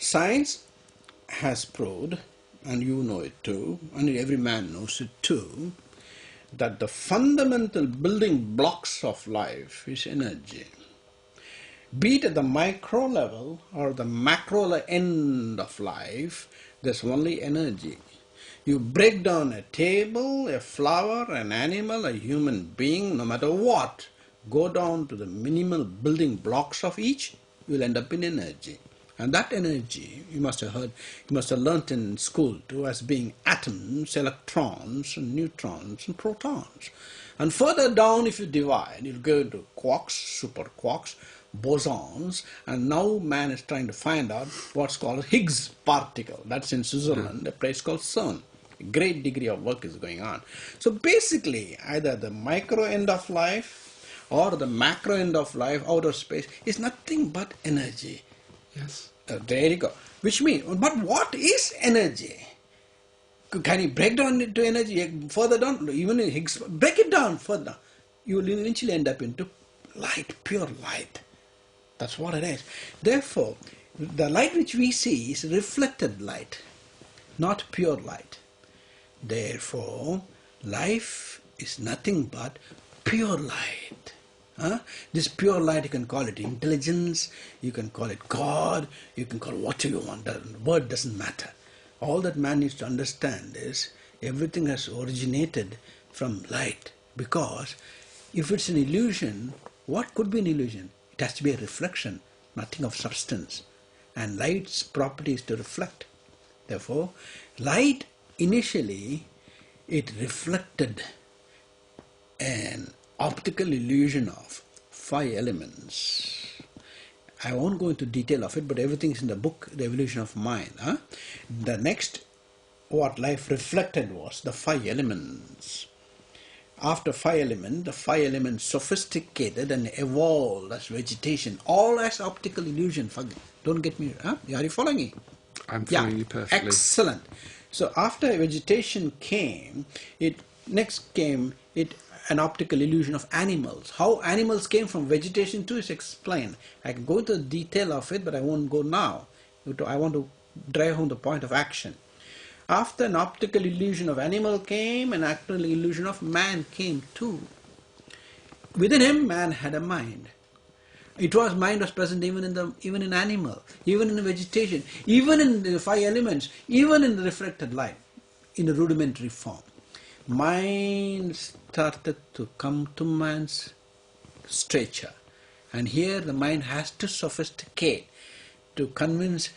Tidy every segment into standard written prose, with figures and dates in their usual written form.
Science has proved, and you know it too, and every man knows it too, that the fundamental building blocks of life is energy. Be it at the micro level or the macro end of life, there's only energy. You break down a table, a flower, an animal, a human being, no matter what, go down to the minimal building blocks of each, you will end up in energy. And that energy, you must have heard, you must have learnt in school too, as being atoms, electrons, and neutrons, and protons. And further down, if you divide, you'll go into quarks, super quarks, bosons, and now man is trying to find out what's called Higgs particle. That's in Switzerland, a place called CERN. A great degree of work is going on. So basically, either the micro end of life or the macro end of life, outer space, is nothing but energy. Yes. There you go. Which means, but what is energy? Can you break down into energy further down? Even in Higgs, break it down further. You will eventually end up into light, pure light. That's what it is. Therefore, the light which we see is reflected light, not pure light. Therefore, life is nothing but pure light. This pure light, you can call it intelligence, you can call it God, you can call it whatever you want. The word doesn't matter. All that man needs to understand is everything has originated from light. Because if it's an illusion, what could be an illusion? It has to be a reflection, nothing of substance. And light's property is to reflect. Therefore, light initially, it reflected an optical illusion of 5 elements. I won't go into detail of it, but everything is in the book, The Evolution of Mind. The next, what life reflected was the 5 elements. After 5 elements, the 5 elements sophisticated and evolved as vegetation, all as optical illusion. Don't get me, are you following me? I'm following you perfectly. Excellent. So after vegetation came, an optical illusion of animals. How animals came from vegetation too is explained. I can go into the detail of it, but I won't go now. I want to drive home the point of action. After an optical illusion of animal came, an optical illusion of man came too. Within him, man had a mind. Mind was present even in animal, even in the vegetation, even in the 5 elements, even in the reflected light, in a rudimentary form. Mind started to come to man's stature. And here the mind has to sophisticate to convince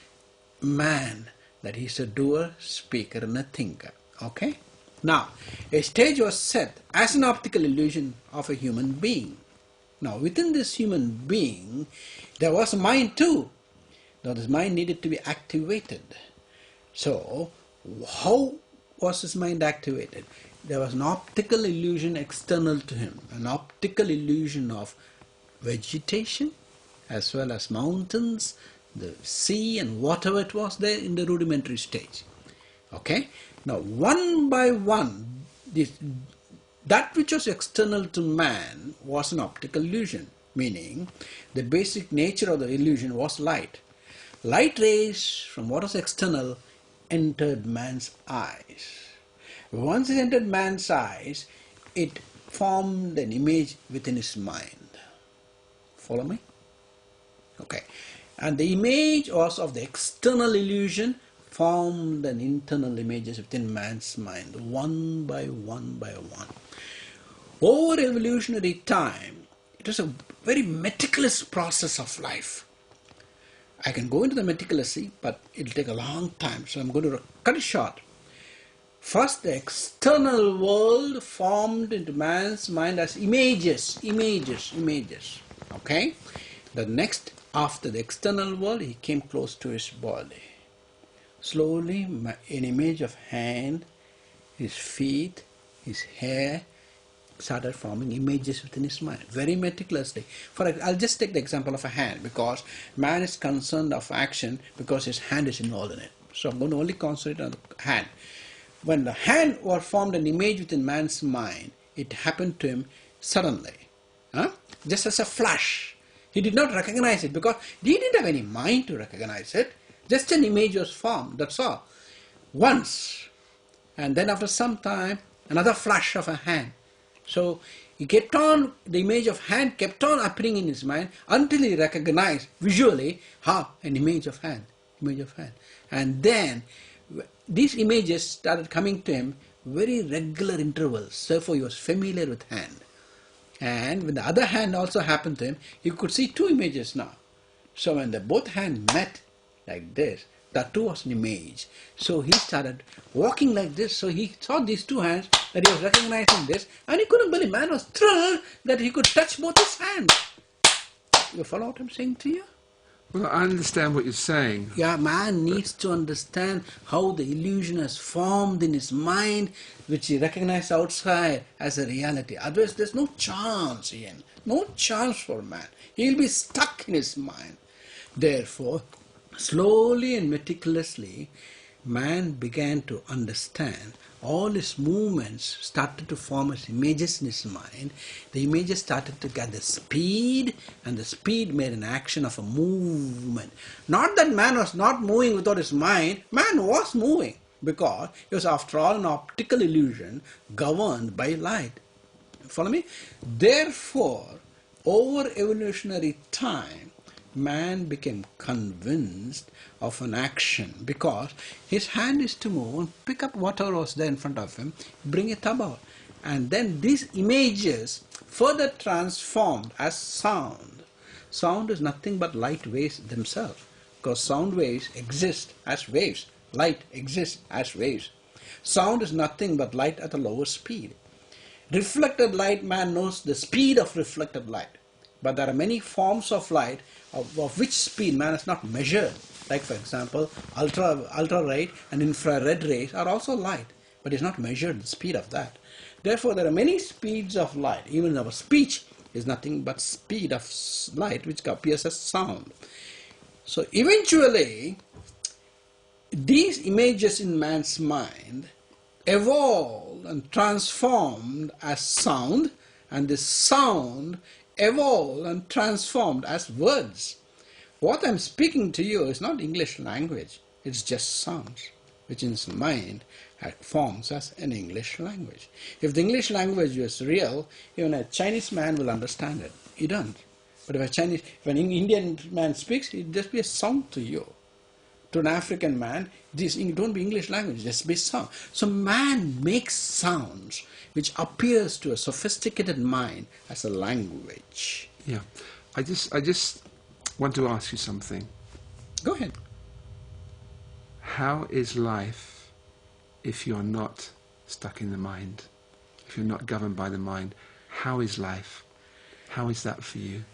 man that he's a doer, speaker, and a thinker. Okay? Now, a stage was set as an optical illusion of a human being. Now, within this human being, there was a mind too. Now, this mind needed to be activated. So, how was his mind activated? There was an optical illusion external to him, an optical illusion of vegetation, as well as mountains, the sea, and whatever it was there in the rudimentary stage. Okay? Now, one by one, that which was external to man was an optical illusion, meaning the basic nature of the illusion was light. Light rays from what was external entered man's eyes. Once it entered man's eyes, it formed an image within his mind. Follow me? Okay. And the image was of the external illusion formed an internal images within man's mind, one by one by one. Over evolutionary time, it was a very meticulous process of life. I can go into the meticulously, but it'll take a long time, so I'm going to cut it short. First, the external world formed into man's mind as images. Okay? The next, after the external world, he came close to his body. Slowly, an image of hand, his feet, his hair, started forming images within his mind, very meticulously. I'll just take the example of a hand, because man is concerned of action because his hand is involved in it. So I'm going to only concentrate on the hand. When the hand was formed an image within man's mind, it happened to him suddenly, just as a flash. He did not recognize it because he didn't have any mind to recognize it. Just an image was formed, that's all. Once. And then after some time, another flash of a hand. So he kept on, the image of hand kept on appearing in his mind until he recognized visually, an image of hand, image of hand. And then these images started coming to him very regular intervals. Therefore he was familiar with hand. And when the other hand also happened to him, he could see two images now. So when the both hands met like this, that too was an image. So he started walking like this. So he saw these two hands, that he was recognizing this, and he couldn't believe. Man was thrilled that he could touch both his hands. You follow what I'm saying to you? Well, I understand what you're saying. Yeah, man needs to understand how the illusion has formed in his mind, which he recognizes outside as a reality. Otherwise, there's no chance, Ian. No chance for man. He'll be stuck in his mind. Therefore, slowly and meticulously, man began to understand. All his movements started to form as images in his mind. The images started to gather speed, and the speed made an action of a movement. Not that man was not moving without his mind. Man was moving, because it was after all an optical illusion governed by light. Follow me? Therefore, over evolutionary time, man became convinced of an action, because his hand is to move and pick up whatever was there in front of him, bring it about. And then these images further transformed as sound. Sound is nothing but light waves themselves, because sound waves exist as waves. Light exists as waves. Sound is nothing but light at a lower speed. Reflected light, man knows the speed of reflected light. But there are many forms of light of which speed man has not measured. Like for example, ultraviolet and infrared rays are also light, but it's not measured the speed of that. Therefore, there are many speeds of light. Even our speech is nothing but speed of light, which appears as sound. So eventually, these images in man's mind evolved and transformed as sound, and this sound evolved and transformed as words. What I'm speaking to you is not English language, it's just sounds, which in his mind forms as an English language. If the English language was real, even a Chinese man will understand it. He doesn't. But if an Indian man speaks, it just be a sound to you. To an African man, this don't be English language, just be sound. So man makes sounds which appears to a sophisticated mind as a language. Yeah. I just want to ask you something. Go ahead. How is life if you're not stuck in the mind? If you're not governed by the mind, how is life? How is that for you?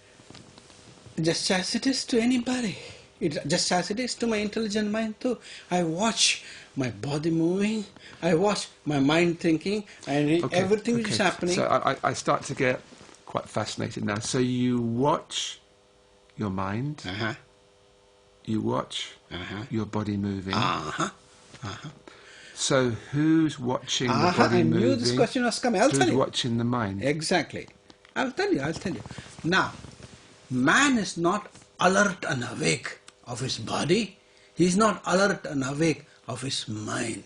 Just as it is to anybody. Just as it is to my intelligent mind too. I watch my body moving, I watch my mind thinking, and everything which is happening. So I start to get quite fascinated now. So you watch your mind, you watch your body moving. So who's watching the body moving? I knew this question was coming. I'll tell you. Who's watching the mind? Exactly. I'll tell you. Now, man is not alert and awake of his body. He is not alert and awake of his mind.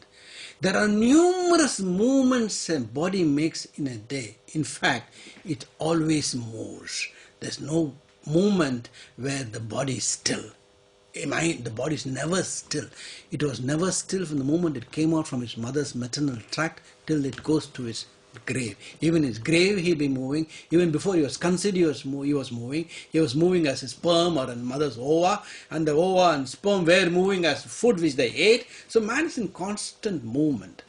There are numerous movements a body makes in a day. In fact, it always moves. There's no moment where the body is still. The body is never still. It was never still from the moment it came out from his mother's maternal tract till it goes to his grave. Even his grave he'll be moving. Even before he was conceived he was moving. He was moving as a sperm or a mother's ova, and the ova and sperm were moving as food which they ate. So man is in constant movement.